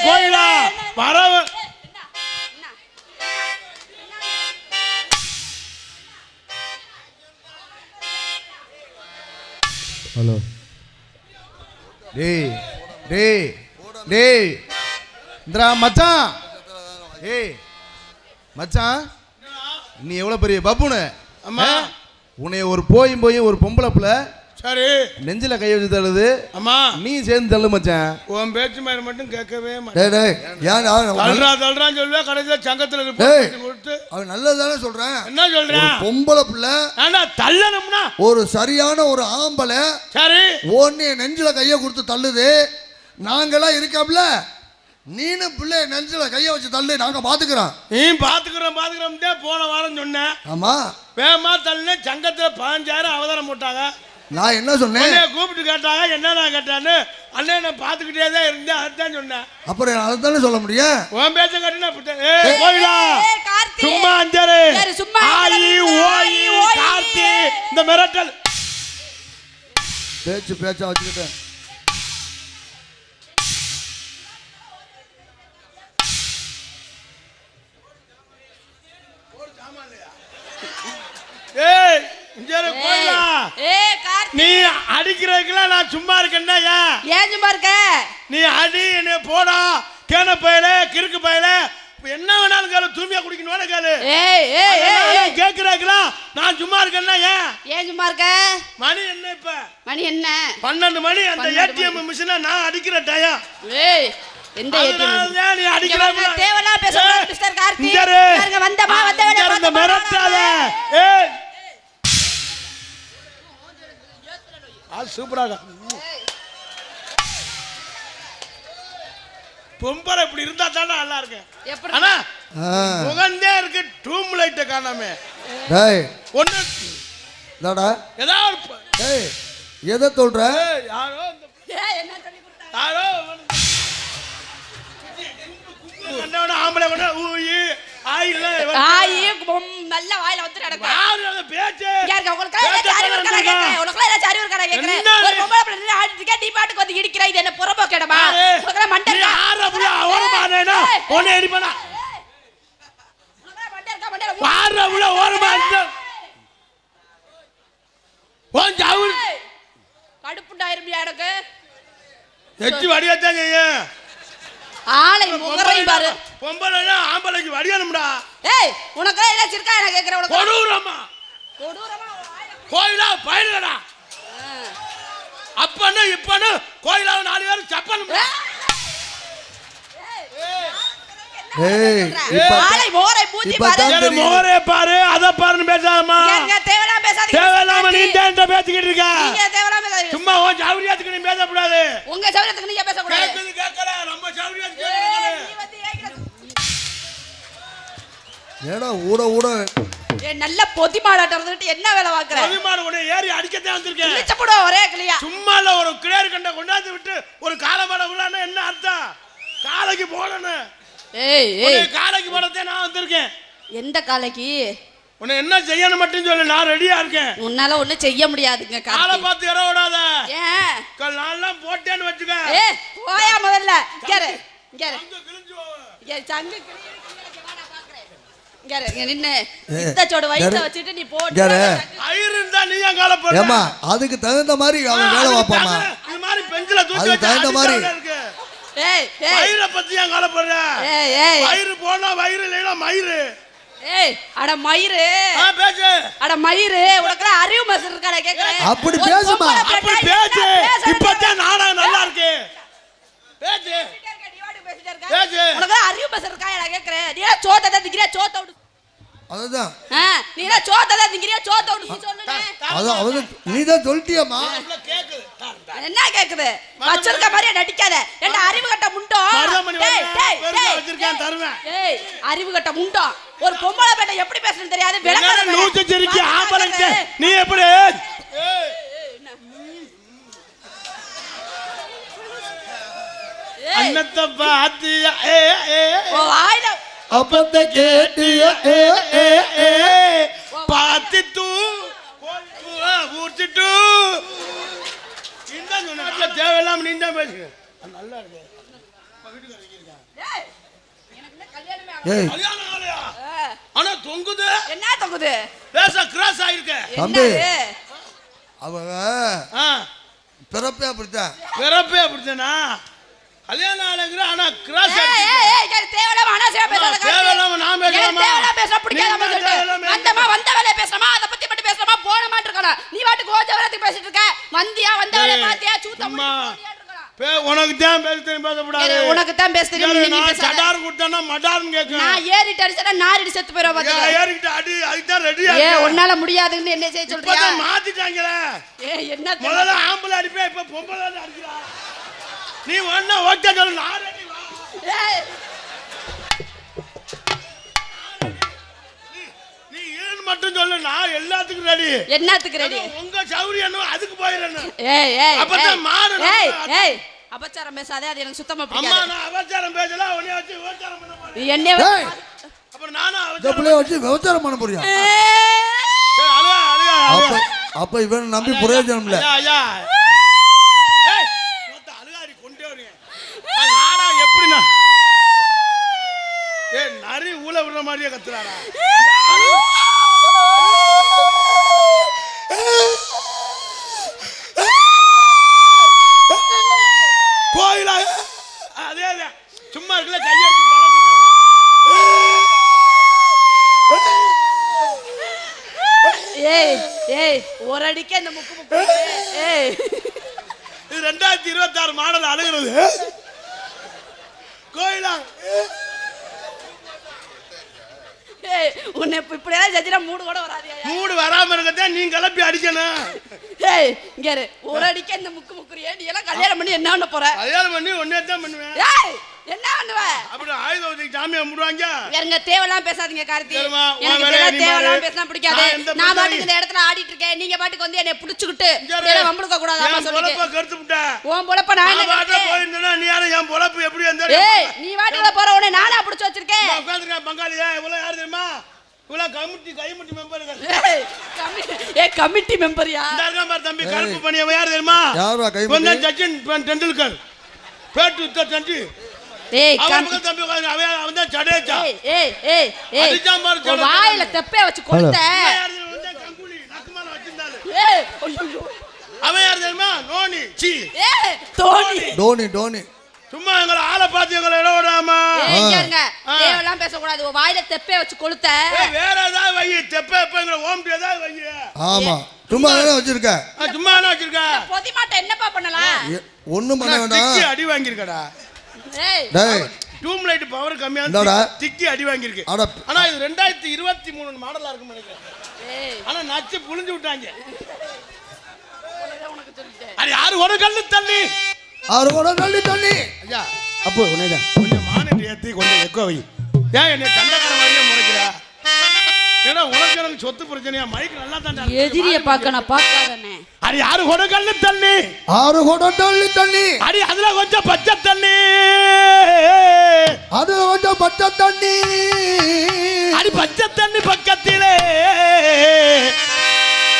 கோயிலா வரவு ஹலோ டேய் டேய் டேய் இந்திரா மச்சான் ஏய் மச்சான் நீ எவ்வளவு பெரிய பப்புனு அம்மா உன்னை ஒரு போயும் ஒரு பொம்பளை பிள்ளை சரி நெஞ்சில கை வச்சு தள்ளுது அம்மா நீ சேர்ந்து தள்ளு மச்சான் உன் பேச்சு மாதிரி மட்டும் கேட்கவே தள்ளுறான்னு சொல்லுவேன் கடைசியில சங்கத்துல கொடுத்து அவன் நல்லதானே சொல்றேன் என்ன சொல்றேன் பொம்பளை பிள்ளை தள்ளணும்னா ஒரு சரியான ஒரு ஆம்பளை சரி ஒன்னு நெஞ்சில கைய கொடுத்து தள்ளுது நாங்கெல்லாம் இருக்காப்ல நீனு பிள்ளை நெஞ்சில கைய வச்சு தள்ளு நாங்க பாத்துக்கிறோம் நீ பாத்துக்கிறோம் போன வாரம் சொன்னேன் ஆமா வேமா தள்ளு சங்கத்துல 15,000 அவதாரம் போட்டாங்க நான் என்ன சொன்னேன் கூப்பிட்டு கேட்டாங்க என்னடா கேட்டான்னு அண்ணன் நான் பாத்துக்கிட்டே தான் இருந்தேன் அதுதான் சொன்னேன் அப்புறம் அதுதானே சொல்ல முடியும் உன் பேச்ச கட்டினா கோயிலா சும்மா அஞ்சரு ஆயி ஓயி கார்த்தி இந்த மிரட்டல் பேச்சா வச்சுக்கிட்டேன் நீ அடிக்கிறதுக்குலாம் நான் சும்மா இருக்கேன்னா ஏன் சும்மா இருக்க நீ அடி என்ன போடா கேன பயல கிறுக்கு பயல என்ன வேணாலும் கேளு தூய்மையா குடிக்கணும் கேளு கேக்குறாக்கலாம் நான் சும்மா இருக்கேன்னா ஏன் சும்மா இருக்க மணி என்ன இப்ப மணி என்ன 12 மணி அந்த ஏடிஎம் மிஷினை நான் அடிக்கிற டயம் எந்த ஏடிஎம் நீ அடிக்கிற தேவனா பேசுற மிஸ்டர் கார்த்தி வந்தமா வந்த வேலை மிரட்டாத சூப்பராக பொம்பளை இப்படி இருந்தா தானே நல்லா இருக்கு ஆனா முகந்தே இருக்கு டூம் லைட்ட காணாம ஒண்ணு ஏதாவது எதை சொல்ற யாரோ என்ன சொல்லி கொடுத்தாங்க யாரோ ஆம்பளை கொண்டு ஊயி ஆயில நல்ல வாயில வந்து நடக்கும் யாரு அந்த பேச்சு யாருக்கு உங்களுக்கு ஏதாவது அறிவு இருக்கா கேக்குறேன் உங்களுக்கு ஏதாவது அறிவு இருக்கா கேக்குறேன் ஒரு பொம்பளை பிள்ளை ஆடிட்டு நீ பாட்டுக்கு வந்து இடிக்கிற இது என்ன புறம்போக்கேடமா உங்களுக்கு மண்டை நீ யார புள்ள ஓரமானேனா ஒண்ணே அடிப்படா வார புள்ள ஓரமானே ஓன் ஜாவுர் கடுப்புண்டாயிருமியா எனக்கு எச்சி வடியத்தான் செய்ய ஆளை முகரை பாரு பொம்பளைனா ஆம்பளைக்கு வடியணும்டா ஏய் உனக்கு என்ன சிர்க்கா நான் கேக்குறேன் உனக்கு கொடூரமா கோயிலா பயிரடா அப்பன்னு இப்பன்னு கோயிலா 4 பேர் சப்பனும்டா ஆளை முகரை பூச்சி பாரு முகரை பாரு அத பாருன்னு பேசாதமா ஏங்க தேவலாம் பேசாதீங்க தேவலாம நீ இந்த பேசிக்கிட்டு இருக்க நீங்க தேவலாம் பேசாதீங்க சும்மா உன் ஜாவரியாத்துக்கு நீ பேச கூடாது உங்க ஜாவரியாத்துக்கு நீங்க பேச கூடாது கேக்கல நம்ம ஜாவரியாத்துக்கு கேக்கல நீ வந்து ஏய்க்கிறது ஏடா ஊட நல்ல பொதி மாடாட்ட இருந்துட்டு என்ன வேலை பாக்குற பொதி மாடு உடனே ஏறி அடிக்கத்தான் வந்திருக்கேன் இழுச்ச போடு ஒரே கிளியா சும்மா இல்ல ஒரு கிளியர் கண்ட கொண்டாந்து விட்டு ஒரு காலமாட உள்ளானே என்ன அர்த்தம் காலைக்கு போடணும் ஏய் காலைக்கு போடத்தே நான் வந்திருக்கேன் எந்த காலைக்கு உன்னை என்ன செய்யணும் மட்டும் சொல்லு நான் ரெடியா இருக்கேன் உன்னால ஒண்ணு செய்ய முடியாதுங்க காலை பார்த்து இற விடாத ஏன் நான்லாம் போட்டேன்னு வச்சுக்க ஏய் போயா முதல்ல இங்க சங்கு அதுக்கு தகுந்த மாதிரி அவன் வேலை பார்ப்பாமா அதுக்கு தகுந்த மாதிரி வயிறை பத்தி ஏன் காலப்படுற வயிறு போனா வயிறு இல்லைன்னா மயிறு அட மயிறு அட மயிறு உனக்கு அறிவு மசர் இருக்கா கேக்குறேன் அப்படி பேசுமா அப்படி பேசு இப்பதான் நாடகம் நல்லா இருக்கு பேசு உனக்கு அறிவு மசர் இருக்கா நான் கேக்குறேன் நீ சோத்தை தான் திங்கறியா சோத்தை விடு அதுதான் நீ சோத்தை தான் திங்கறியா சோத்தை விடு நீ சொல்லுனே அது நீ தான் சொல்லிட்டியம்மா என்ன கேக்குது வச்சிருக்க மாதிரியே நடிக்காத என்ன அறிவு கட்ட முண்டோ வச்சிருக்கேன் தருவேன் ஏய் அறிவு கட்ட முண்டோ ஒரு பொம்பளை பேட்ட எப்படி பேசணும் தெரியாது விளக்காத லூச்சு சிரிக்கி ஆம்பளங்க நீ எப்படி அன்னத்தை பாத்தியா ஓ வாயில அப்பத்த கேட்டியா பாத்தி தூ ஊர்த்திட்டு இந்த சொன்ன தேவையில்லாம நீ தான் பேசுங்க நல்லா இருக்கு டேய், எனக்கு இன்னும் கல்யாணமே ஆகல. ஏய் கல்யாணம் ஆகலையா? ஆனா தொங்குது. என்ன தொங்குது? லேசா கிராஸ் ஆயிருக்கு. தம்பி. என்னது? அவங்க ஆ, பிறப்பே அப்படித்தான். பிறப்பே அப்படித்தானா? கல்யாணம் ஆகலைங்கிற ஆனா கிராஸ் ஏய், ஆயிருக்கு. ஏய், ஏய், எனக்கு தேவையில்லாம அனாவசியமா பேசாத கார்த்தி. தேவையில்லாம நான் பேசலாமா? எனக்கு தேவையில்லாம பேசுனா பிடிக்காத நீங்க சொல்லிட்டு. தேவையில்லாம வந்தமா வந்த வேலையை பேசலாமா, அதை பத்தி மட்டும் பேசலாமா, போன மாட்டு இருக்கலாம். நீ வாட்டுக்கு ஓஜ வரத்துக்கு பேசிட்டு இருக்க. வந்தியா, வந்த வேலையை பாத்தியா, சூத்த சும்மா. முடியாட்டு இருக்கலாம். உனக்கு தான் பேச தெரியும், பேசக்கூடாது. உனக்கு தான் பேச தெரியும், நீ நான் பேசாத. சடார் கொடுத்தேன்னா மடார்னு கேட்கும். நான் ஏறிட்டு அடிச்சா நாரிட்டு செத்து போயிடுவா பாத்தியா. ஏறிக்கிட்டு அடி, அதுதான் ரெடியா ஏ உன்னால முடியாதுன்னு என்ன செய்ய சொல்றியா? இப்பதான் மாத்திட்டாங்களே. ஏய் என்ன முதல்ல ஆம்பளை அடிப்பே, இப்ப பொம்பளை அடிக்கிறா. நீ ஒண்ணா ஓகே சொல்லு, நான் ரெடி வா. ஏய் நீ ஏன் மட்டும் சொல்லு, நான் எல்லாத்துக்கும் ரெடி. என்னத்துக்கு ரெடி? உங்க சௌரியம் அதுக்கு போயிடணும். ஏய் ஏய் அப்பதான் மாடு ஏய் நம்ம- ஏய் அபச்சாரம் பேசாதே, அது எனக்கு சுத்தமா அம்மா பிடிக்காது. நான் அபச்சாரம் பேசல, உன்னை வச்சு விபச்சாரம் பண்ண போறேன். நீ என்னைய ஏய் அப்புறம் நானும் இந்த அபச்சாரம் பிள்ளைய வச்சு விபச்சாரம் பண்ண போறியா? சரி, அழுவா, அழுவா, அப்ப அழுவா. அப்ப இவன் நம்பி பிரயோஜனம் இல்ல. ஐயா, ஐயா. ஏய், மொத்த அழுகாரி கொண்டே வரீங்க. நாடா எப்படின்னா நரி ஊழ விடுற மாதிரியே கத்துறாரா? கோயிலா? அதே சும்மா இருக்குல்ல, கையெடுத்து பழக்கம். ஏய் ஏய் ஒரு அடிக்க இந்த முக்கு முக்கு ஏய் இது 2026 மாடல் அழுகிறது. கோயிலா? ஏய் உன்னை இப்படியெல்லாம் செஞ்சினா மூடு கூட வராதியா? மூடு வராம இருக்கத்தான் நீ கிளப்பி அடிக்கணும். ஏய் இங்க இரு, ஒரு அடிக்க இந்த முக்கு முக்குறியே, நீ எல்லாம் கல்யாணம் பண்ணி என்ன பண்ண போற? கல்யாணம் பண்ணி ஒன்னே தான் பண்ணுவேன். ஏய் என்ன பண்ணுவ? அப்படி ஆயுத வச்சுக்கு சாமியை கும்பிடுவாங்க. வேறங்க தேவலாம் பேசாதீங்க கார்த்தி. சரிம்மா, உன் எனக்கு வேலையை இதெல்லாம் நீ தேவலாம் பாரு. பேசினா பிடிக்காது. நான் எந்த நான் பிரச்சனையும் பாட்டுக்கு இந்த இடத்துல ஆடிட்டு இருக்கேன், நீங்க பாட்டுக்கு வந்து என்னை புடிச்சுக்கிட்டு இங்க இரு. இதெல்லாம் வம்பளுக்க கூடாதாமா என் சொல்லிட்டு. பொழப்பை கெடுத்து விட்ட. உன் பொழப்ப நான் என்ன நான் பாட்டுல கெடுத்தேன்? போயிருந்தேன்னா நீ யாரும் என் பொழப்பு எப்படி ஏய் நீ வாட்டுக்குள்ள போற உடனே நானா புடிச்சு வச்சிருக்கேன். உட்காந்துருக்க பங்காளியா இவ்வளவு யாரு தெரியுமா? இவ்வளவு கைமுட்டி மெம்பர்கள். ஏய் கமிட்டி மெம்பர்யா? இந்த இருக்கான் பாரு தம்பி, கருப்பு பண்ணியவன் யாரு தெரியுமா? யாரா கைமுட்டி? கொஞ்சம் சச்சின் டெண்டுல்கர், பேட்டு உத்த தண்டி. ஏய் அவன் பக்கம் தம்பி உட்காந்து அவன் தான் ஜடேஜா. ஏய் ஏய் ஏய் ஏய் அடிச்சான் பாரு உன் ஜடேஜா. வாயில தெப்பே வச்சு கொளுத்த. அவன் யாரு தெரியுமா? அவன் தான் கங்குலி, நக்குமால வச்சிருந்தாரு. ஏய் ஐயோ அவன் யாரு தெரியுமா? நோனி சி ஏய் தோனி. டோனி டோனி சும்மா எங்களை ஆளை பார்த்து எங்களை இடம் விடாமா. ஏய் இங்க இருங்க, தேவலாம் பேச கூடாது. உன் வாயில தெப்பே வச்சு கொளுத்த. வேற ஏதாவது வை, தெப்ப எப்பங்கிற ஓம்டி ஏதாவது வை. ஆமா சும்மா தானே வச்சிருக்க. சும்மா என்ன வச்சிருக்க? பொதி மாட்ட என்னப்பா பண்ணலாம்? ஒண்ணும் பண்ண வேண்டாம். திக்கி அடி வாங்கியிருக்கடா. ஏய் டேய் டியூப் லைட் பவர் கம்மியா இந்தாடா. திக்கி அடி வாங்கியிருக்கு. அட ஆனா இது 2023 மாடலா இருக்கும்னு நினைக்கிறேன். ஏய் ஆனா நச்சு புளிஞ்சு விட்டாங்க. உனக்கு சொல்லிட்டேன். அது யாரு ஒரு கல்லு தள்ளி. ஆறு கூட தள்ளி தள்ளி. ஐயா அப்போ உனேதான் கொஞ்சம் மானிட்டு ஏத்தி கொஞ்சம் எக்கோ வை. ஏன் என்னை சண்டைக்கார மாதிரியே முறைக்கிறா? ஏன்னா உனக்கு எனக்கு சொத்து பிரச்சனையா? மைக் நல்லா தான் எதிரிய பார்க்க நான் பார்க்காதனே. அது யாரு ஒரு கல்லு தள்ளி. ஆறு கூட தள்ளி தள்ளி. அடி அதுல கொஞ்சம் பச்சை தண்ணி. அது கொஞ்சம் பச்சை தண்ணி. அடி பச்சை தண்ணி பக்கத்திலே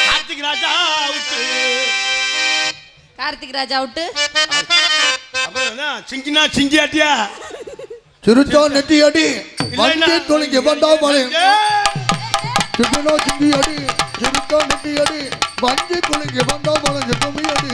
கார்த்திக் ராஜா விட்டு. கார்த்திக் ராஜா விட்டு அப்புறம் என்ன சிங்கினா சிங்கி ஆட்டியா? சிறுச்சோ நெட்டி அடி வண்டி துணிக்கு வந்தா மலை. சிறுனோ சிங்கி அடி சிறுச்சோ நெட்டி அடி வண்டி துணிக்கு வந்தா மலை துணி அடி.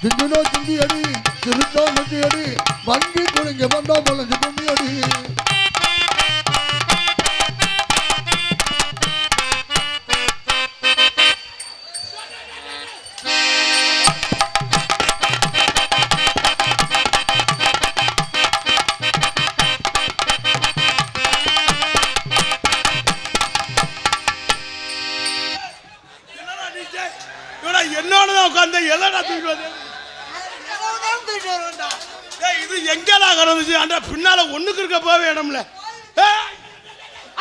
சிறுனோ சிங்கி அடி சிறுச்சோ நெட்டி அடி வண்டி துணிக்கு வந்தா மலை துணி அடி. என்னோடதான் உட்காந்து எல்லாம் தூக்கிட்டு வந்து. இது எங்கெல்லாம் கிடந்துச்சு? அந்த பின்னால ஒண்ணுக்கு இருக்க போவே இடம்ல.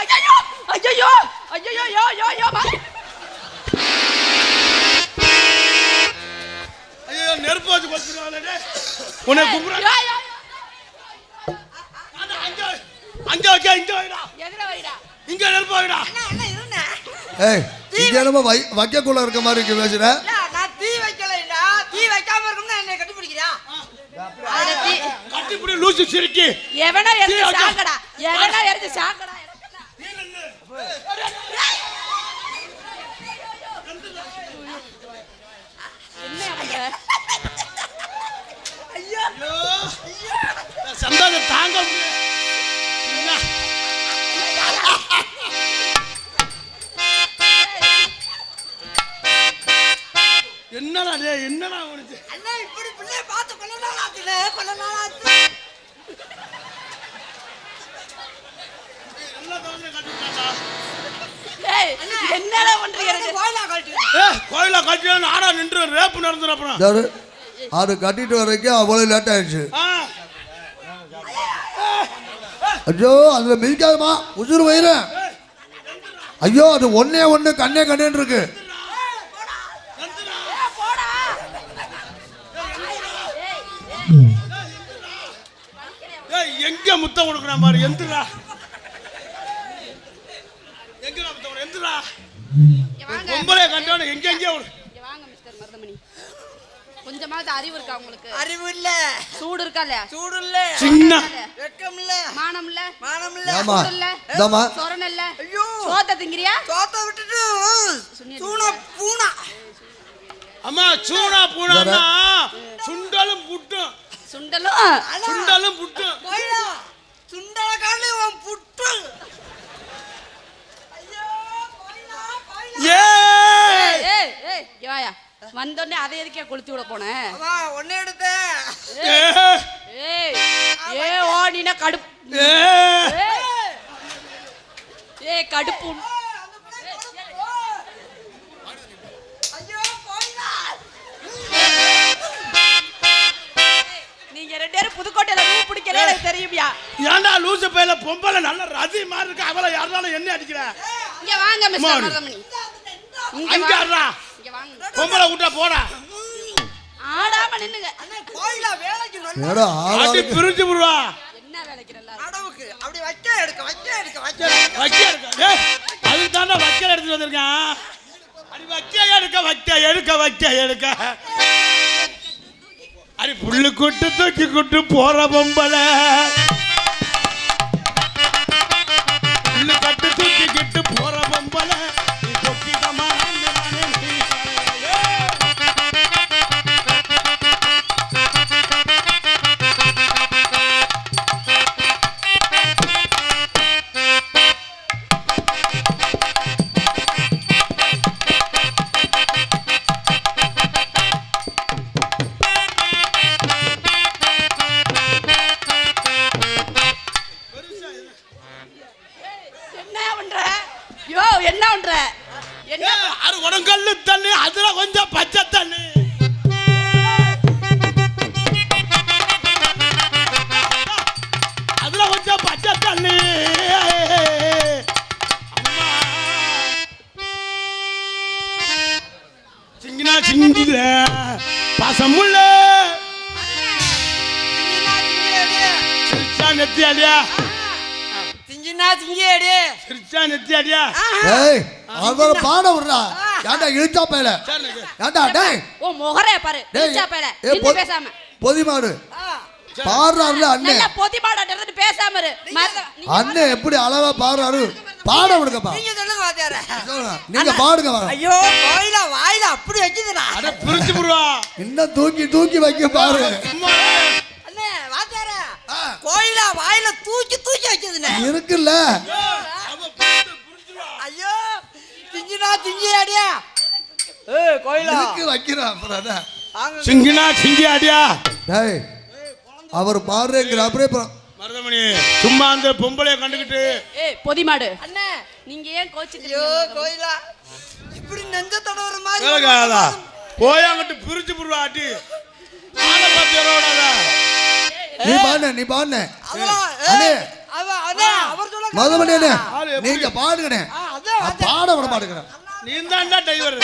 ஐயோ ஐயோ ஐயோ யோ யோ யோ ஐயோ நெருப்பு வச்சு கொளுத்துறானே. உன்னை கும்புறேன். யோ யோ அங்க வைக்க இங்க வைடா. எதுல வைடா? இங்க நெருப்பு வைடா. ஏய் இங்க என்னமோ வைக்கக்குள்ள இருக்க மாதிரி இருக்கு பேசுற. நான் தீ வைக்கலைடா. தீ வைக்காம இருக்கும்னா என்னை கட்டி பிடிக்கிறியா? கட்டி பிடி லூசு சிரிக்கி. எவனா எரிஞ்சு சாக்கடா. எவனா எரிஞ்சு சாக்கடா. என்ன பண்ற? ஐயோ சந்தானம் தாங்க முடியல. என்னடா டேய் என்னடா உனக்கு? அண்ணா இப்படி பிள்ளைய பார்த்து கொள்ள நாள் ஆச்சு. எல்லா தவணையும் கட்டிட்டாடா. ஏய் என்னடா பண்றீங்க? கோயிலா கட்டியா நாடா நின்று ரேப் நடந்துற அப்புறம். அது கட்டிட்டு வரைக்கும் அவ்வளவு லேட் ஆயிடுச்சு. ஐயோ அதுல மிதிக்காதமா உசுறு வயிறு. ஐயோ அது ஒண்ணு கண்ணே கண்ணேன்னு இருக்கு. எங்க முத்தம் கொடுக்குற மாதிரி எந்திரா. எங்கடா முத்தம் எந்திரா. பொம்பளை கண்டவன எங்க எங்க வாங்க மிஸ்டர் மருதமணி. கொஞ்சமாவது அறிவு இருக்கா உங்களுக்கு? அறிவு இல்ல. சூடு இருக்கா இல்லையா? சூடு இல்ல. சின்ன வெக்கம் இல்ல. மானம் இல்ல. மானம் இல்ல. ஆமா இல்ல. சொரண இல்ல. ஐயோ சோத்த திங்கறியா? சோத்த விட்டுட்டு சூனா பூனா. அம்மா சூனா பூனானா சுண்டலும் புட்டும். சுண்டலும் புட்டும். கோயிலா சுண்டல காலே உன் புட்டு. ஐயோ கோயிலா கோயிலா. ஏய் ஏய் யோயா வந்தோனே அதை எதுக்கே கொளுத்தி விட போனேன்? அம்மா ஒண்ணே எடுத்த. ஏய் ஏய் ஓடினா கடுப்பு. ஏய் கடுப்பு. ஐயோ கோயிலா. நீங்க ரெண்டு பேரும் புதுக்கோட்டையில ரூ பிடிக்கல எனக்கு தெரியுமியா? ஏன்டா லூசு பையல பொம்பளை நல்ல ரதி மாதிரி இருக்கு. அவளை யாராலும் என்ன அடிக்கிற? இங்க வாங்க மிஸ்டர் மருதமணி. இங்க வாடா. இங்க வாங்க. பொம்பளை விட்டா போடா. ஆடாம நின்னுங்க. அண்ணே கோயிலா வேலைக்கு வந்து ஏடா ஆடி பிரிஞ்சு புடுவா. என்ன வேலைக்கு நல்லா அடவுக்கு அப்படி வைக்க எடுக்க. டேய் அது தான்டா வக்கல எடுத்து வந்திருக்கான். அடி வக்க எடுக்க. அடி புல்லு கொட்டு தூக்கி கொட்டு போற பொம்பளை. புல்லு கட்டு தூக்கி கிட்டு போற பொம்பளை. நீ தொக்கிதமா என்ன பண்ற? என்ன அது உடங்கல்லு தண்ணி அதுல கொஞ்சம் பச்சை தண்ணி. அதுல கொஞ்சம் பச்சை தண்ணி. சிங்கினா சிங்கில பசமுள்ள சிரிச்சா நெத்தி அடியா. சிரிச்சா நெத்தி அடியா. ஏய் அவர பாட விடுறா. ஏன்டா இழுச்சா பேல. ஏன்டா டேய் ஓ முகரே பாரு. இழுச்சா பேல. நின்னு பேசாம. பொதிமாடு பாடுறாருல அண்ணே. நல்ல பொதிமாடன்றத பேசாம இரு. அண்ணே எப்படி அழகா பாடுறாரு. பாட விடுங்கப்பா. நீங்க சொல்லுங்க வாத்தியாரே. நீங்க பாடுங்க. ஐயோ கோயிலா வாயில அப்படி வைக்குதுடா. அட பிரிச்சு புடுவா. இன்னும் தூக்கி வைக்க பாரு. அண்ணே வாத்தியாரே கோயிலா வாயில தூக்கி வைக்குதுனே. இருக்குல்ல. ஐயோ திஞ்சி அடியா. ஏய் கோயிலா இருக்கு வைக்கிறா அப்புறம். சிங்கினா சிங்கி அடியா. டேய் அவர் பாடுறேங்கற அப்படியே மருதமணி சும்மா அந்த பொம்பளைய கண்டுக்கிட்டு. ஏய் பொதிமாடு அண்ணே நீங்க ஏன் கோச்சிக்கிறீங்க? ஐயோ கோயிலா இப்படி நெஞ்ச தடவற மாதிரி கேளகாதா போயாங்கட்டு பிரிச்சு புடுவாட்டி. ஆள பாத்திரோடா. நீ பாடுன அண்ணே அவர் சொல்ல மதுமணி அண்ணே நீங்க பாடுங்கண்ணே. பாட விட மாட்டேங்கிறேன். நீ தான்டா டிரைவர்.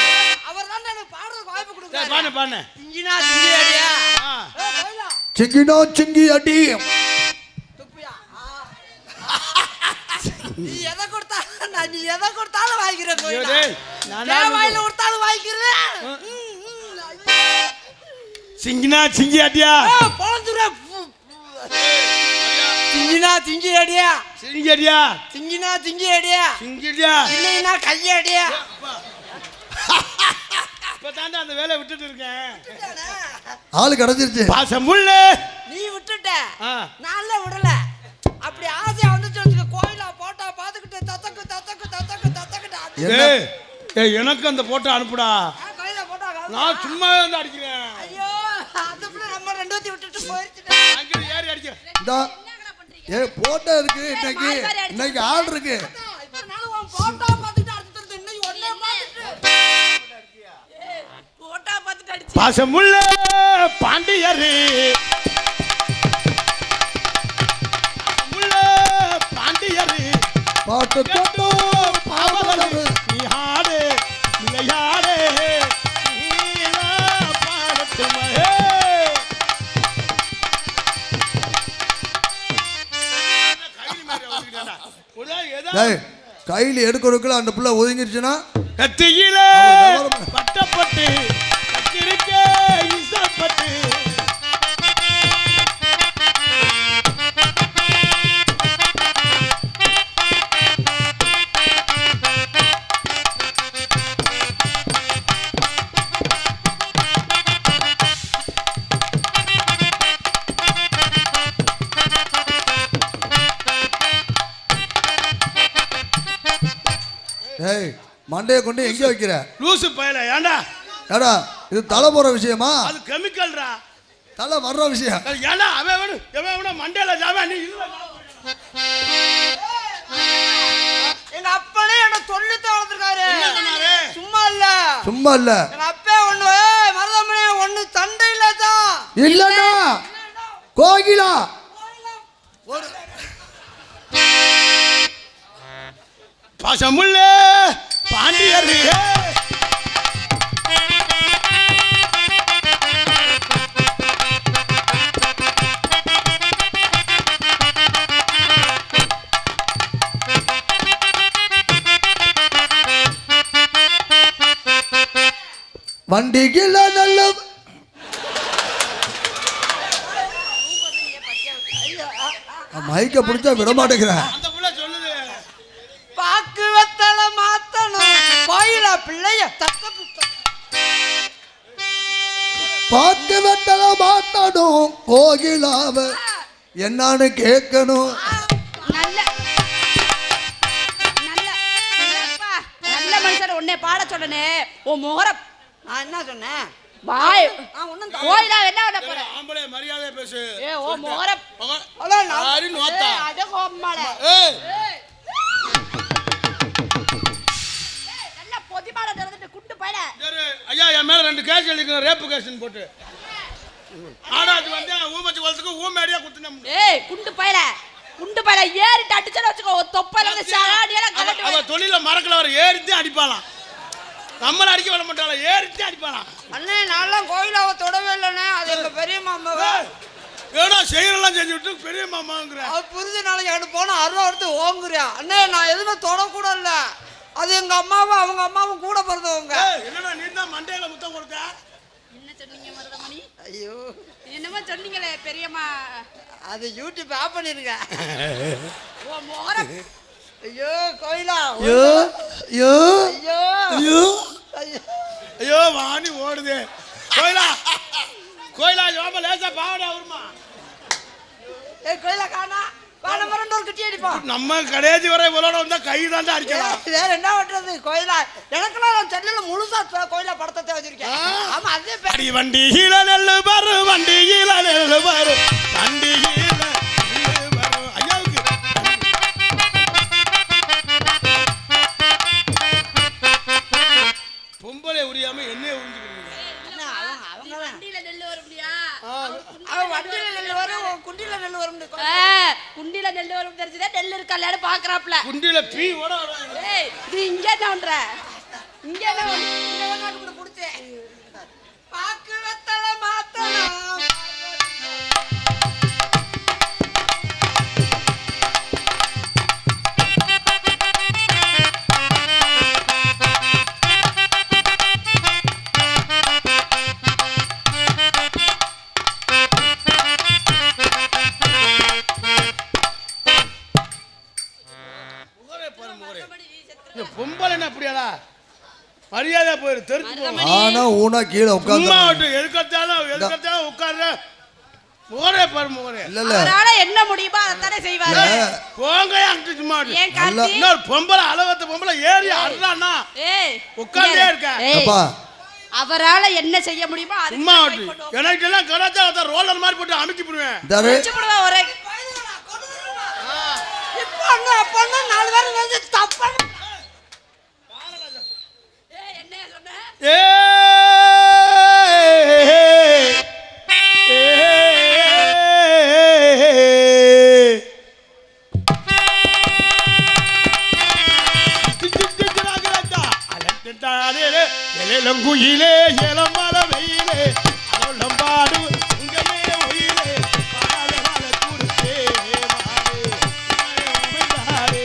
அவர் தான் எனக்கு பாடுறதுக்கு வாய்ப்பு கொடுங்க. பாடு. திஞ்சினா திஞ்சி அடியா. ஏய் கோயிலா சிங்கினா சிங்கி அடி. துப்பியா. நீ எதை கொடுத்தா நீ எதை கொடுத்தாலும் வாங்கிக்கிற கோயிலா டேய், வாயில கொடுத்தாலும் வாங்கிக்கிறேன் சிங்கினா சிங்கி அடியா பொழந்துற சிங்கினா சிங்கி அடியா சிங்கி அடியா சிங்கினா சிங்கி அடியா சிங்கிடியா இல்லைன்னா கையடியா இப்ப தாண்டா அந்த வேலையை விட்டுட்டு இருக்கேன். ஆளு கிடைச்சிருச்சு. பாசமுள்ள நீ விட்டுட்ட நான்ல விடல. அப்படி ஆசையா வந்துச்சு வச்சுக்க கோயிலா போட்டா பாத்துக்கிட்டு தத்தக்கு தத்தக்கு தத்தக்கு தத்தக்கு எனக்கு அந்த போட்டோ அனுப்புடா. கோயிலா போட்டா நான் சும்மாவே வந்து அடிக்கிறேன். ஐயோ அந்த பிள்ளை நம்ம ரெண்டு ஊத்தி விட்டுட்டு போயிடுச்சுடா. அங்க ஏறி அடிக்கிறேன். இந்த போட்டோ இருக்கு இன்னைக்கு ஆள் இருக்கு. இப்ப நானும் உன் போட்டோ பார்த்துட்டு அடுத்து இன்னைக்கு ஒண்ணே பார்த்துட்டு போட்டா பார்த்துட்டு அடிச்சு பாசமுள்ள பாண்டியரே பாண்டியரே பாட்டு கேட்டோ பாவலரு நீ ஆடே விளையாடே நீலா பாடட்டுமே. கையில் எடுக்கிறதுக்குள்ள அந்த புள்ள ஒதுங்கிருச்சுன்னா கத்தியில பட்டப்பட்டு கத்திருக்க இசப்பட்டு மண்டையை கொண்டு எங்க வைக்கிற லூசு பயல ஏண்டா ஏடா இது தலை போற விஷயமா? அது கெமிக்கல்ரா. தலை வர்ற விஷயம் ஏண்டா அவன் வேணும் எவன் வேணும் மண்டையில ஜாவ நீ இல்ல. எங்க அப்பனே என்ன சொல்லிட்டு வளர்த்திருக்காரு. என்ன சொன்னாரு? சும்மா இல்ல சும்மா இல்ல எங்க அப்பே ஒண்ணு மருதமணி ஒண்ணு சண்டை இல்லதான் இல்லடா கோகிலா பாசமுள்ள பாண்டியரே வண்டிகில நல்ல மைக்க பிடிச்சா விட மாட்டேங்கிறேன். அந்த புள்ள சொல்லுது பாக்கு வெத்தல மாத்தணும் கோயில பிள்ளைய தத்தக்கு பாக்கு வெத்தல மாட்டணும் கோகிலாவ என்னன்னு கேட்கணும். நல்ல நல்ல இல்லப்பா, நல்ல மனுஷன் உன்னை பாட சொன்னனே உன் முகரம் நான் என்ன சொன்னேன் பாய் நான் ஒண்ணும் கோயிலா என்ன பண்ண போற? ஆம்பளை மரியாதை பேசு. ஓ முகரம் அதான் யாரு நோத்தா அது கோம்மாளே ஏய் நல்ல பொதிமால திறந்துட்டு குண்டு பையல சரி ஐயா என் மேல 2 கேஸ் எழுதிங்க ரேப் கேஸ்னு போட்டு. ஆனா அது வந்து ஊமச்சி வளத்துக்கு ஊமேடியா குத்துனோம். ஏய் குண்டு பையல ஏறிட்டு அடிச்சல வச்சுக்கோ தொப்பல இருந்து சாடியல கலட்டு. அவ தொழில மறக்கல வர ஏறிட்டு அடிப்பாளாம். நம்மள அடிக்க விட மாட்டாள ஏறிட்டு அடிப்பாளாம். அண்ணே நான்லாம் கோயிலாவ தொடவே இல்லனே அது எங்க பெரிய மாமாவ ஏடா செய்யறலாம் செஞ்சு விட்டு பெரிய மாமாங்கற அது புரிஞ்ச நாளைக்கு அடு போனா அருவா எடுத்து ஓங்குறியா அண்ணே நான் எதுமே தொட கூட இல்ல அது எங்க அம்மாவும் அவங்க அம்மாவும் கூட பிறந்தவங்க. என்னடா நீ தான் மண்டையில முத்தம் கொடுத்த? என்ன சொன்னீங்க மருதமணி? ஐயோ என்னமோ சொன்னீங்களே பெரியம்மா அது யூடியூப் ஆப் பண்ணிருங்க. ஓ முகரம் ஐயோ கோயிலா ஐயோ ஐயோ ஐயோ ஐயோ ஐயோ ஐயோ வாணி ஓடுதே. கோயிலா யோப லேசா பாவடா வருமா. ஏய் கோயிலா காணா வான மரண்ட ஒரு கட்டி அடிப்பா. நம்ம கடைசி வரை இவளோட வந்தா கை தாண்டா அடிக்கலாம். வேற என்ன பண்றது கோயிலா எனக்குலாம் நான் சென்னையில முழுசா கோயிலா படத்தை வச்சிருக்கேன். ஆமா அதே அடி வண்டியில நெல்லு பாரு வண்டியில நெல்லு பாரு வண்டியில நெல்லு பாரு. ஐயாவுக்கு பொம்பளை உரியாம என்ன உறிஞ்சுக்கிறீங்க? அவங்க வண்டியில நெல்லு வரும்டியா? அவன் வண்டியில நெல் வரும் குண்டில நெல் வரும். குண்டில நெல்லு வரும் தெரிஞ்சதே நெல்லு இருக்கல்லன்னு பாக்குறாப்ல. குண்டில பீ ஓட வராங்க. ஏய் நீ இங்க என்ன பண்ற? இங்க என்ன இங்க புடிச்சே பாக்கு வெத்தல மாத்தணும். மரியாதை போயிரு தெரிஞ்சு. ஆனா ஊனா கீழே உட்கார்ந்து எதுக்கத்தாலும் உட்கார்ற முகரே பாரு முகரே. அவரால என்ன முடியுமோ அதானே செய்வாரு. போங்க அங்க சும்மா. ஏன் கார்த்தி இன்னொரு பொம்பளை அலவத்த பொம்பளை ஏறி அறறானா? உட்கார்ந்தே இருக்க. அப்பா அவரால என்ன செய்ய முடியுமோ அது சும்மா எனக்கு எல்லாம் கராச்சா ரோலர் மாதிரி போட்டு அமுக்கி போடுவேன். அமுக்கி போடுவா ஒரே. இப்போ அப்பா 4 பேர் வந்து தப்பா. என்ன சொன்ன? குயிலே இளமல வெயிலே அலம்பாடு உங்களே ஒயிலே பால வாழ குடுத்தே மாலே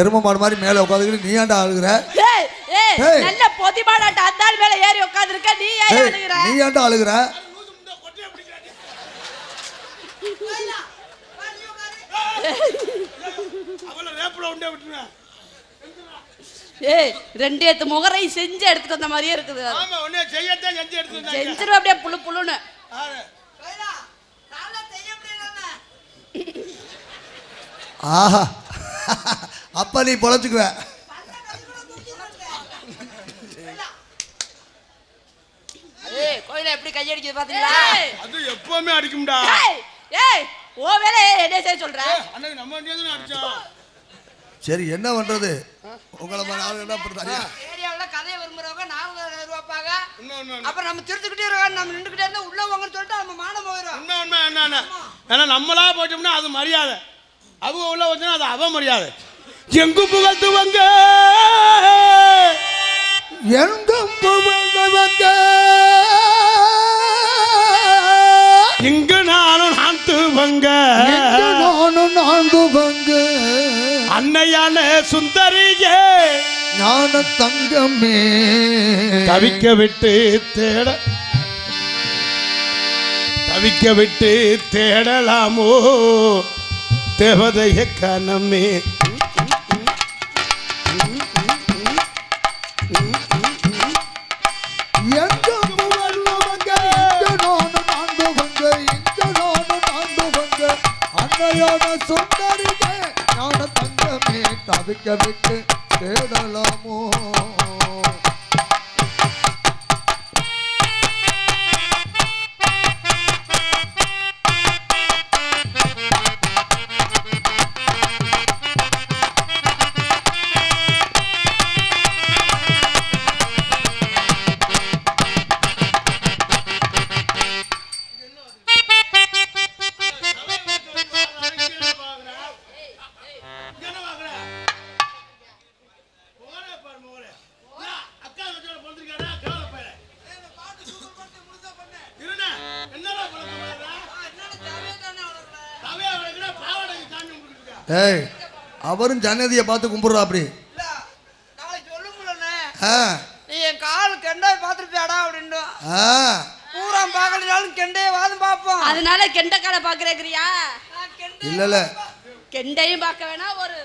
எரும மாடு மாதிரி மேல உட்காந்துக்கிட்டு நீ ஏன்டா அழுகுற? நல்ல பொதிமாடாட்ட அந்தாள் மேல ஏறி உட்கார்ந்திருக்க நீ ஏன் அழுகுற? நீ ஏன்டா அழுகுற? அவள ரேப்ல உண்டே விட்டுறா. ரெண்டு ஏத்து முகரை செஞ்சு எடுத்துட்டு வந்த மாதிரியே இருக்குது. ஆமா உன்னை செய்யத்தான் செஞ்சு எடுத்து வந்தாங்க. செஞ்சிரும் அப்படியே புளு புளுன்னு. ஆஹா அப்ப நீ பொழைச்சுக்குவ. கோயில எப்படி கையடிக்குது பாத்தீங்களா? அது எப்பவுமே அடிக்கும்டா. ஓ வேலை என்ன செய்ய சொல்ற? அன்னைக்கு நம்ம வந்து அடிச்சோம். சரி என்ன பண்றது? உங்கள மாதிரி ஆளு என்ன பண்றாங்க? ஏரியாவுல கதையை விரும்புறவங்க 400 ரூபாய்ப்பாங்க. அப்புறம் நம்ம திருத்துக்கிட்டே இருக்கோம். நம்ம நின்னுக்கிட்டே இருந்தா உள்ள வாங்கன்னு சொல்லிட்டு நம்ம மானம் போயிடும். உண்மை என்ன ஏன்னா நம்மளா போட்டோம்னா அது மரியாதை, அவங்க உள்ள வச்சுன்னா அது அவமரியாதை. எங்கு புகழ்த்துவங்க எங்கும் புகழ்ந்தவங்க இங்கு நானும் நான்துவங்க அன்னையான சுந்தரியே ஞான தங்கமே தவிக்க விட்டு தேடலாமோ தேவதைய கனமே. தவிக்க விட்டு தேடலாமோ ஏய் அவரும் ஜனதியை பார்த்து கும்பிடுறா அப்படி. நாளைக்கு சொல்லுங்களே நீ என் கால் கெண்டாய் பார்த்துருப்பியாடா அப்படின்னு. பூரா பார்க்கலனாலும் கெண்டையை வாதம் பார்ப்போம். அதனால கெண்டைக்கால பார்க்குறேங்கிறியா? இல்ல கெண்டையும் பார்க்க வேணா ஒரு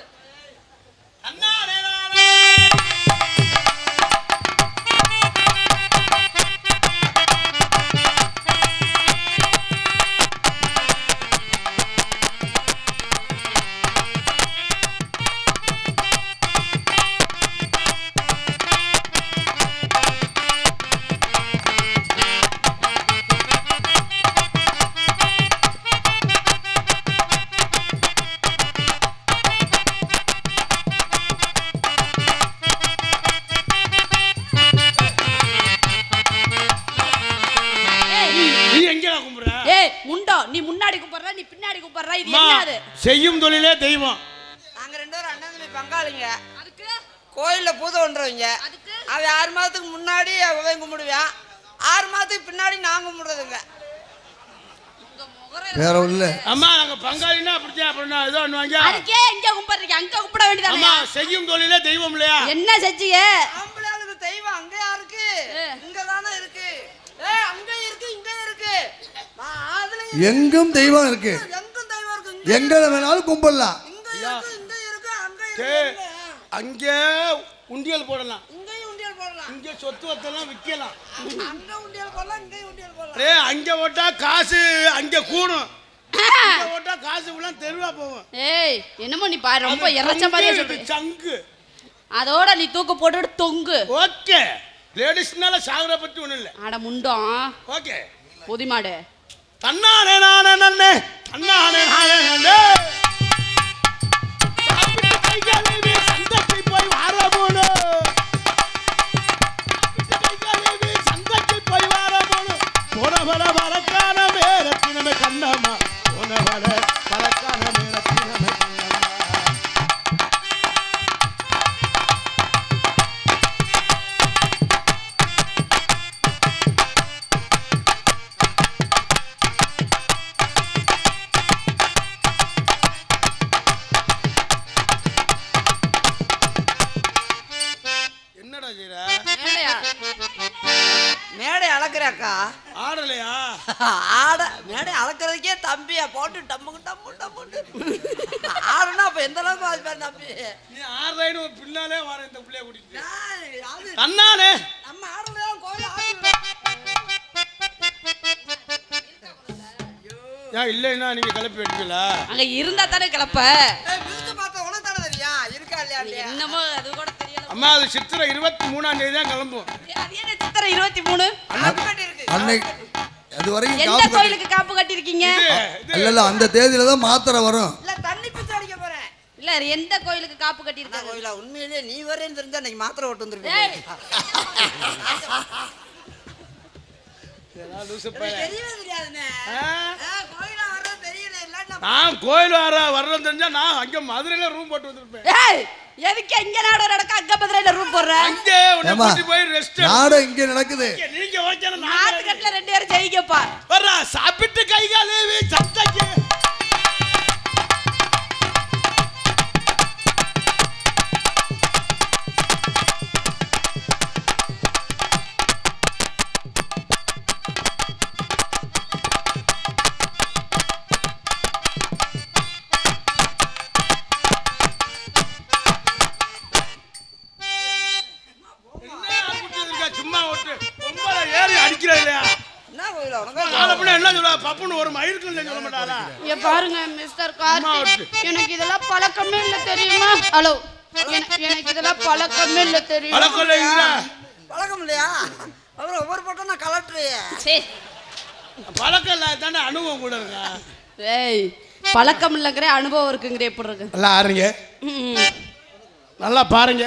முண்டோ நீ முன்னாடி கூப்பிடுற நீ பின்னாடி கூப்பிடுற இது என்னது செய்யும் தொழிலே தெய்வம் நாங்க 2 பேரும் அண்ணன் தம்பி பங்காளிங்க அதுக்கு கோயில்ல பூஜை பண்றவங்க அதுக்கு அவ 6 மாசத்துக்கு முன்னாடி அவன் கும்பிடுவான் 6 மாசத்துக்கு பின்னாடி நான் கும்பிடுறதுங்க வேற இல்ல அம்மா நாங்க பங்காளினா அப்படினா ஏதோ பண்ணுவாங்க அதுக்கே இங்க கும்பிடுறீங்க அங்க கும்பிட வேண்டியதானே அம்மா செய்யும் தொழிலே தெய்வம் இல்லையா என்ன செஞ்சீங்க ஆம்பளையாளுக்கு தெய்வம் அங்கயா இருக்கு இங்க தானே இருக்கு ஏய் அங்க இருக்கு இங்க இருக்கு அதுல எங்கும் தெய்வம் இருக்கு எங்கும் தெய்வம் இருக்கு எங்க வேணாலும் கும்பிடலாம் இங்க இருக்கு அங்க இருக்கு அங்க உண்டியல் போடலாம் இங்கேயும் உண்டியல் போடலாம் இங்க சொத்து வத்தெல்லாம் விக்கலாம் அங்க உண்டியல் போடலாம் இங்கேயும் உண்டியல் போடலாம் அங்க ஓட்டா காசு அங்க கூடும் இங்க ஓட்டா காசு உள்ள தெருவா போகும் ஏய் என்னமோ நீ பாரு ரொம்ப இறச்ச மாதிரியே சொல்ற சங்கு அதோட நீ தூக்கு போட்டுட்டு தொங்கு ஓகே லேடிஸ்னால சாகர பத்தி ஒண்ணு இல்ல அட முண்டம் ஓகே பொதிமாடு தன்னானே நானே நன்னே தன்னானே நானே நன்னே சாப்பிட்டு கைகாலே சந்தைக்கு போய் வார போனு கைகாலே சந்தைக்கு போய் வார போனு போனவர வரக்கான மேரத்தினமே கண்ணம்மா போனவர வரக்கான மேரத்தினமே கண்ணம்மா மேடை அளக்குறாக்கா ஆடலையா ஆட மேடை அளக்குறதுக்கே தம்பியா போட்டு டம்முக்கு டம்மு டம்முட்டு ஆடுனா அப்ப எந்த அளவுக்கு வாசிப்பாரு தம்பி நீ ஆடுறேன்னு பின்னாலே வர இந்த பிள்ளைய கூட்டிட்டு தன்னானே நம்ம ஆடலாம் கோயில் ஏன் இல்லைன்னா நீங்க கிளப்பி வெடிக்கல அங்க இருந்தா தானே கிளப்ப விருந்து பார்த்த உனக்கு தானே தெரியா இருக்கா இல்லையா என்னமோ அது கூட தெரியல அம்மா அது சித்திரை 23ஆம் தேதி தான் கிளம்பும் அது என்ன சித்திரை 23 அன்னைக்கு அது வரைக்கும் எந்த காப்பு கோயிலுக்கு காப்பு கட்டி இருக்கீங்க இல்ல அந்த தேதியில தான் மாத்திரை வரும் இல்ல தண்ணி பிச்சை அடிக்க போறேன் இல்ல எந்த கோயிலுக்கு காப்பு கட்டி என்ன இருக்காங்க கோயிலா உண்மையிலேயே நீ வரேன்னு தெரிஞ்சா அன்னைக்கு மாத்திரை ஓட்டு வந்துருப்பேன் ஏய் தெரியவே தெரியாதுண்ணே கோயிலா வர்றது தெரியல இல்ல நான் கோயில் வரணும் தெரிஞ்சா நான் அங்க மதுரையில ரூம் போட்டு வந்திருப்பேன் ஏய் எதுக்கு இங்க நாடகம் நடக்க அங்க மதுரையில ரூம் போடுற அங்க உன்னை கூட்டி போய் ரெஸ்ட் நாடகம் இங்க நடக்குது நீங்க ஓகே நாட்டுக்கட்டுல 2 பேரும் ஜெயிக்கப்பா வர்றா சாப்பிட்டு கை காலே சத்தக்கு சும்மா ஓட்டு ரொம்ப ஏறி அடிக்கிற இல்லையா என்ன கோயிலா உனக்கு காலப்பட என்ன சொல்ல பப்புன்னு ஒரு மயிருக்கு சொல்ல மாட்டாரா இங்க பாருங்க மிஸ்டர் கார்த்திக் எனக்கு இதெல்லாம் பழக்கமே இல்ல தெரியுமா ஹலோ எனக்கு இதெல்லாம் பழக்கமே இல்ல தெரியுமா பழக்கம் இல்ல பழக்கம் இல்லையா அப்புறம் ஒவ்வொரு பக்கம் நான் கலட்டுறியே சரி பழக்கம் இல்ல தானே அனுபவம் கூட இருக்கா ஏய் பழக்கம் இல்லங்கற அனுபவம் இருக்குங்கற எப்படி இருக்கு நல்லா ஆடுறீங்க நல்லா பாருங்க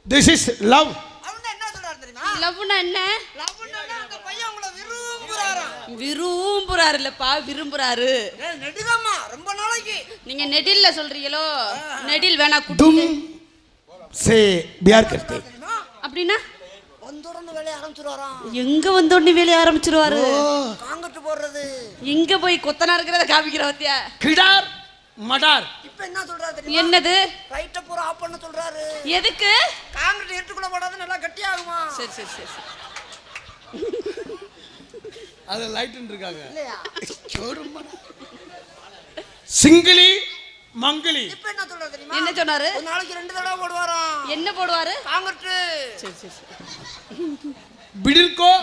This is love. அவன் என்ன சொல்றாரு தெரியுமா லவ்னா என்ன லவ்னா அந்த பையன் உங்களை விரும்புறாராம் விரும்புறாரு இல்லப்பா விரும்புறாரு நெடுகம்மா ரொம்ப நாளைக்கு நீங்க நெடில்ல சொல்றீங்களோ நெடில் வேணா குட்டு से बिहार करते அப்படினா வந்தோடனே வேலைய ஆரம்பிச்சிருவாராம் எங்க வந்தோடனே வேலைய ஆரம்பிச்சிருவாரு காங்கட்டு போடுறது எங்க போய் கொத்தனா இருக்கறத காமிக்கிற வத்தியா கிடார் மடார் இப்ப என்ன சொல்றாரு தெரியுமா என்னது ரைட்ட பூரா ஆஃப் பண்ண சொல்றாரு எதுக்கு காங்கிரட் எடுத்துக்குள்ள போடாத நல்லா கட்டி ஆகுமா சரி சரி சரி அது லைட்னு இருக்காங்க இல்லையா சிங்கிளி மங்கிலி இப்ப என்ன சொல்றாரு தெரியுமா என்ன சொன்னாரு ஒரு நாளைக்கு 2 தடவை போடுவாராம் என்ன போடுவாரு காங்கிரட் சரி சரி பிடிர்கோ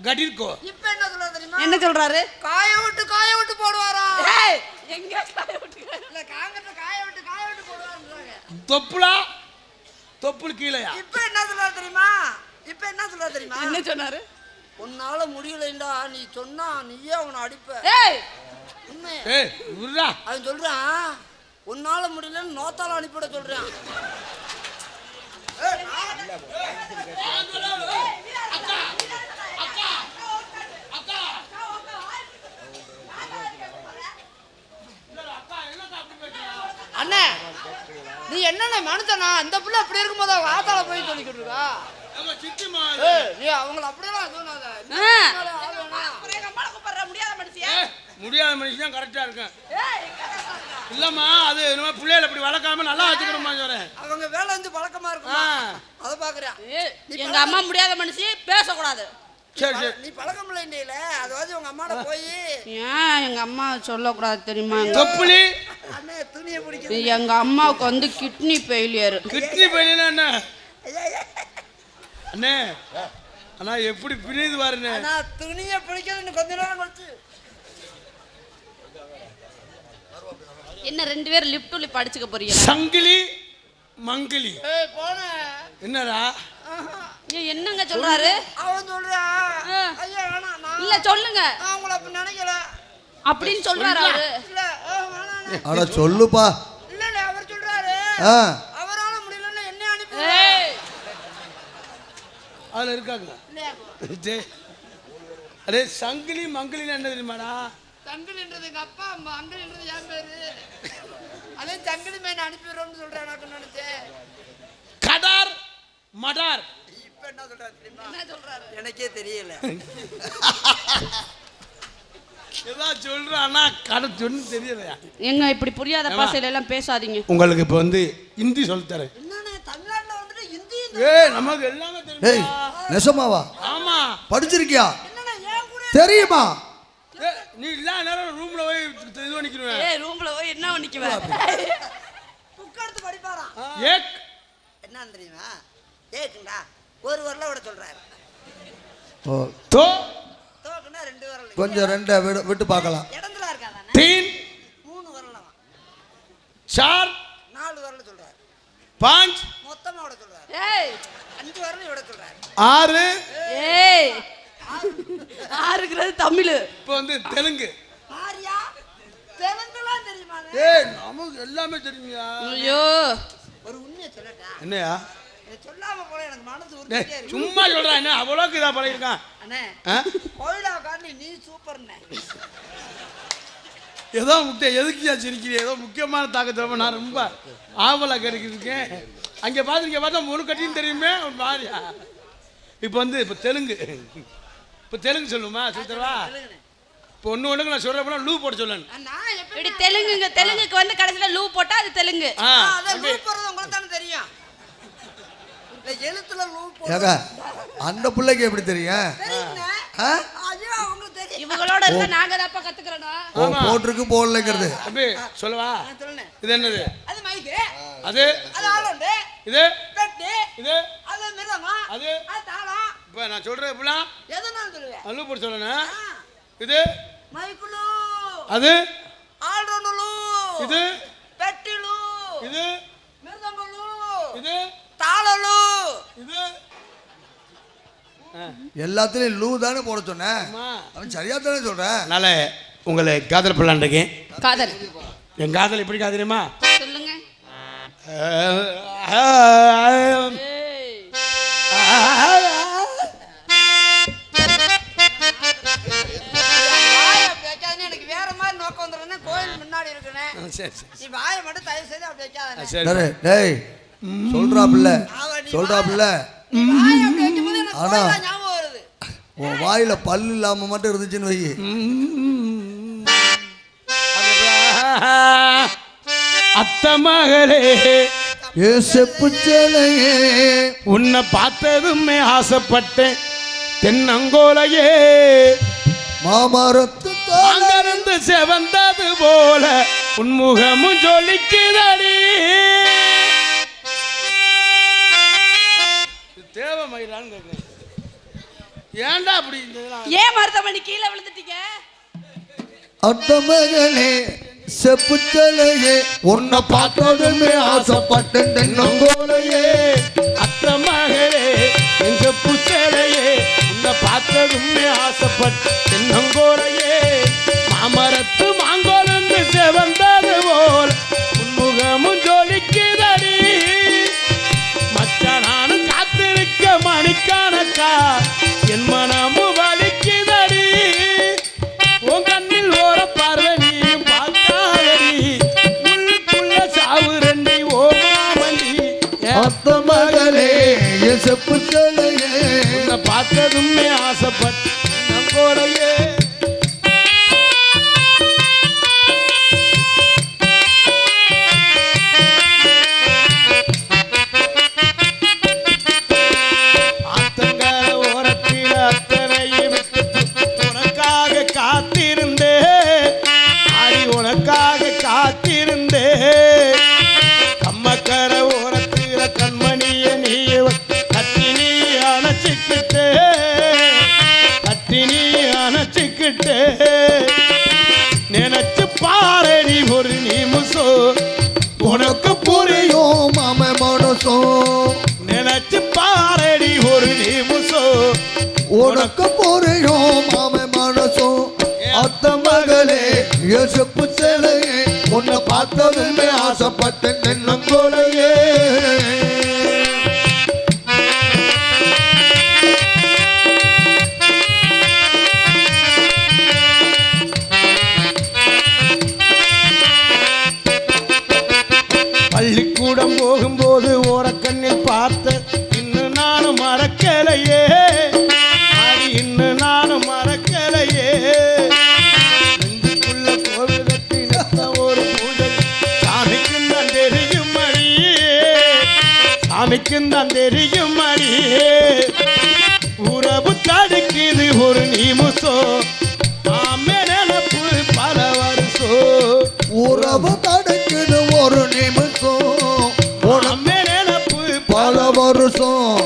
கடிர்கோ இப்ப என்ன சொல்றாரு தெரியுமா என்ன சொல்றாரு காய விட்டு போடுவாராம் ஏய் எங்க காய விட்டு இல்ல காங்கிரட் காய விட்டு போடுவாருன்றாங்க தொப்புளா தொப்புள் கீழயா இப்ப என்ன சொல்றாரு தெரியுமா என்ன சொன்னாரு உன்னால முடியலடா நீ சொன்னா நீயே அவனை அடிப்ப ஏய் உண்மை ஏய் உர்ரா அவன் சொல்றான் உன்னால முடியலன்னு நோத்தால அனுப்பிவிட சொல்றான் அண்ணே நீ என்னென்ன மனுஷனா இந்த பிள்ளை அப்படி இருக்கும்போது அவங்க ஆத்தால போய் சொல்லிக்கிட்டு இருக்கா நீ அவங்கள அப்படியெல்லாம் சொல்லாத முடியாத மனுஷன் கரெக்டா இருக்கேன் இல்லம்மா அது நம்ம பிள்ளைகளை இப்படி வளர்க்காம நல்லா வச்சுக்கணுமா சொல்றேன் அவங்க வேலை வந்து பழக்கமா இருக்கும் அதை பாக்குறேன் எங்க அம்மா முடியாத மனுஷி பேசக்கூடாது சரி சரி நீ பழக்கம் இல்லைல அதாவது உங்க அம்மாட போய் ஏன் எங்க அம்மா சொல்லக்கூடாது தெரியுமா தொப்புளி அண்ணே துணியை பிடிக்குது எங்க அம்மாவுக்கு வந்து கிட்னி ஃபெயிலியர் கிட்னி ஃபெயிலியர் என்ன அண்ணே அண்ணா எப்படி பிரியுது பாருங்க நான் துணியை பிடிக்கிறதுன்னு கொஞ்ச நேரம் கழிச்சு என்ன 2 பேரும் லிப் டு லிப் அடிச்சுக்க போறீங்க சங்கிலி மங்கிலி போன என்னடா என்னங்க சொல்றாரு அவன் சொல்றா ஐயா வேணாம் நான் இல்ல சொல்லுங்க அவங்கள அப்படி நினைக்கல அப்படின்னு சொல்றாரு அவரு இல்ல வேணாம் அட சொல்லுப்பா. இல்ல அவர் சொல்றாரு அவரால முடியலன்னா என்ன அனுப்பி அதுல இருக்காங்க அரே சங்கிலி மங்கிலின்னு என்ன தெரியுமாடா சங்கிலின்றது எங்க அப்பா மங்கிலின்றது என் பேரு அதே சங்கிலி மேன் அனுப்பிடுறோம்னு சொல்றேன் எனக்கு நினைச்சேன் கடார் மடார் இப்ப என்ன சொல்றாரு தெரியுமா என்ன சொல்றாரு எனக்கே தெரியல ஏதா சொல்றானா கடை சொன்னு தெரியலையா எங்க இப்படி புரியாத பாஷையில எல்லாம் பேசாதீங்க உங்களுக்கு இப்ப வந்து ஹிந்தி சொல்லி தரேன் என்னண்ணே தமிழ்நாட்டுல வந்துட்டு ஹிந்தி நமக்கு எல்லாமே ஏய் தெரியும் நெசமாவா ஆமா படிச்சிருக்கியா என்னண்ணே ஏன் கூட தெரியுமா நீ இல்ல நேரம் ரூம்ல போய் இது பண்ணிக்கிறேன் ரூம்ல போய் என்ன பண்ணிக்குவ புக் எடுத்து படிப்பாராம் ஏக் என்ன தெரியுமா ஏக்குண்டா ஒரு வரல விட சொல்றாரு ஓ தோ தோக்குனா 2 வரல கொஞ்சம் 2 விட்டு பார்க்கலாம். இடத்துல இருக்காதானே तीन 3 வரலாம் 4 4 வரல சொல்றாரு 5 மொத்தமா விட சொல்றாரு ஏய் 5 வரல விட சொல்றாரு 6 ஏய் ஆறுங்கிறது தமிழ் இப்போ வந்து தெலுங்கு ஆரியா தெலுங்குலாம் தெரியுமா நமக்கு எல்லாமே தெரியுங்கயா ஐயோ ஒரு உண்மையை சொல்லட்டா என்னையா சொல்லாம போல எனக்கு மனசு டேய், உறுத்திட்டே இருக்கு சும்மா சொல்றா என்ன அவ்வளோக்கு இதா பழகிருக்கான் அண்ணே ஆ? கோயிலா காரணி நீ சூப்பர்ண்ணே ஏதோ எதுக்குயா சிரிக்கிறீ ஏதோ முக்கியமான தாக்கத்தை நான் ரொம்ப ஆவலா கேட்டுக்கிட்டு இருக்கேன் அங்கே பார்த்தா முழு கட்டின்னு தெரியுமே ஒரு மாதிரியா இப்போ வந்து இப்போ தெலுங்கு சொல்லுமா சொல்லித்தரவா இப்போ ஒன்றுக்கு நான் சொல்கிறப்ப லூ போட சொல்லணும் நான் எப்படி இப்படி தெலுங்குக்கு வந்து கடைசியில லூ போட்டா அது தெலுங்கு அத லூப் போறது உங்களுக்கு தானே தெரியும் இல்ல எழுத்துல லூப் ஏங்க அந்த பிள்ளைக்கு எப்படி தெரியும்? தெரியும்ண்ணே ஐயோ அவங்களுக்கு தெரியும் இவங்களோட இருக்க நாங்க தான்ப்பா கத்துக்கிறோம் ஓ போட்டிருக்கு போடலைங்கிறது. அப்படி சொல்லவா சொல்லுண்ணே இது என்னது அது மைக்கு அது அது ஆளுண்டு இது பெட்டி இது அது மிருதங்கம் அது அது தாளம் இப்போ நான் சொல்கிறேன் எப்படிலாம் எதுனாலும் சொல்லுவேன் லூ போட சொல்லணும் இது மைக்குலு அது ஆல்ரவுண்டுலு இது பெட்டிலு இது மிருதங்கலு இது தாளலு இது எல்லாத்துலயும் லூ தானே போட சொன்னேன். அவன் சரியா தானே சொல்றேன். அதனால உங்களை காதல் பண்ணலான் இருக்கேன். காதல் என் காதல் எப்படி காதலியுமா சொல்லுங்க. எனக்கு வேற மாதிரி நோக்கம் வந்துருன்னு கோயில் முன்னாடி இருக்குனே நீ வாயை மட்டும் தயவு செய்து அப்படி வைக்காத டேய் சொல்றாப்ல ஆனா ஞாபகம் வருது உன் வாயில பல்லு இல்லாம மட்டும் இருந்துச்சுன்னு வை. அத்த மகளே செப்பு சேலையே உன்னை பார்த்ததுமே ஆசைப்பட்டேன் தென்னங்கோலையே மாமரத்து அங்கிருந்து செவந்தது போல உன்முகமும் ஜொலிக்குதடி தேவை மயிலான்னு கேட்குறேன். ஏன்டா அப்படி ஏன் மருத்துவமனை கீழே விழுந்துட்டீங்க? அத்த மகளே செப்பு சேலையே உன்னை பார்த்ததுமே ஆசைப்பட்டேன் தென்னங்கோலையே அத்த மகளே என் செப்பு சேலையே உன்னை பார்த்ததுமே ஆசைப்பட்ட தென்னங்கோலையே மாமரத்து மாங்கோலந்து செவந்தது போல் உன்முகமும் ஜொலிக்குதடி மச்சான் நானும் காத்திருக்க மணிக்கணக்கா என் மனமும் வலிக்குதடி உன் கண்ணில் ஓர பார்வை நீயும் பார்க்காதடி உள்ளுக்குள்ள சாவு விட்டேன் நினைச்சு பாரடி ஒரு நிமிஷம் உனக்கு புரியும் மாம மனசும் நினைச்சு பாரடி ஒரு நிமிஷம் உனக்கு புரியும் மாம மனசும் அத்த மகளே யோசிப்பு சிலையே உன்னை பார்த்ததுமே ஆசைப்பட்டேன் தென்னங்கோலையே பள்ளிக்கூடம் போகும்போது ஓரக்கண்ணில் பார்த்த இன்னும் நானும் மறக்கலையே அடி இன்னும் நானும் மறக்கலையே நெஞ்சுக்குள்ள கோவில் கட்டி நட்ட ஒரு பூஜை சாமிக்கும் தான் தெரியும் அடியே சாமிக்கும் தான் தெரியும் அடியே உறவு தடுக்குது ஒரு நிமிஷம் ஆமே நினப்பு பல வருஷம் உறவு தடுக்குது ஒரு நிமிஷம் ஆமே நினப்பு பல வருஷம்